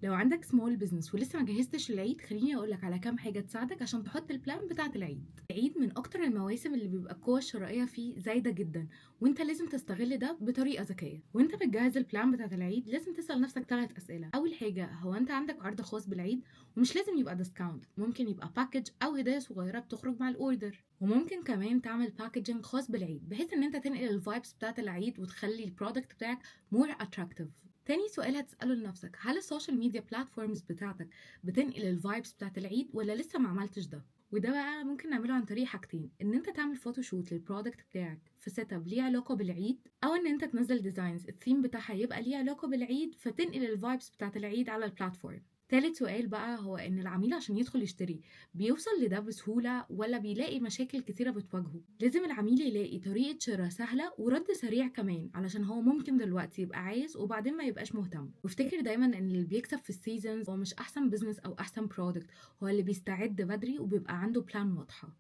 لو عندك سمول بزنس ولسه ما جهزتش العيد، خليني اقول لك على كام حاجه تساعدك عشان تحط البلان بتاعه العيد. العيد من اكتر المواسم اللي بيبقى القوه الشرائيه فيه زايده جدا، وانت لازم تستغل ده بطريقه ذكيه. وانت بتجهز البلان بتاعه العيد لازم تسال نفسك 3 اسئله. اول حاجه، هو انت عندك عرض خاص بالعيد؟ ومش لازم يبقى ديسكاونت، ممكن يبقى باكج او هدايا صغيره بتخرج مع الاوردر. وممكن كمان تعمل باكجينج خاص بالعيد بحيث ان انت تنقل الفايبس بتاعه العيد وتخلي البرودكت بتاعك مور اتراكتيف. تاني سؤال هتسأله لنفسك، هل السوشيال ميديا بلاتفورمز بتاعتك بتنقل الفايبس بتاعت العيد ولا لسه ما عملتش ده؟ وده بقى ممكن نعمله عن طريق حاجتين، ان انت تعمل فوتوشوت للبرودكت بتاعك في سيت اب ليه علاقه بالعيد، او ان انت تنزل ديزاينز الثيم بتاعها يبقى ليه علاقه بالعيد فتنقل الفايبس بتاعت العيد على البلاتفورم. تالت سؤال بقى، هو ان العميل عشان يدخل يشتري بيوصل لده بسهولة ولا بيلاقي مشاكل كتيرة بتواجهه؟ لازم العميل يلاقي طريقة شراء سهلة ورد سريع كمان، علشان هو ممكن دلوقتي يبقى عايز وبعدين ما يبقاش مهتم. وافتكر دايما ان اللي بيكسب في السيزونز هو مش احسن بزنس او احسن برودكت، هو اللي بيستعد بدري وبيبقى عنده بلان واضحة.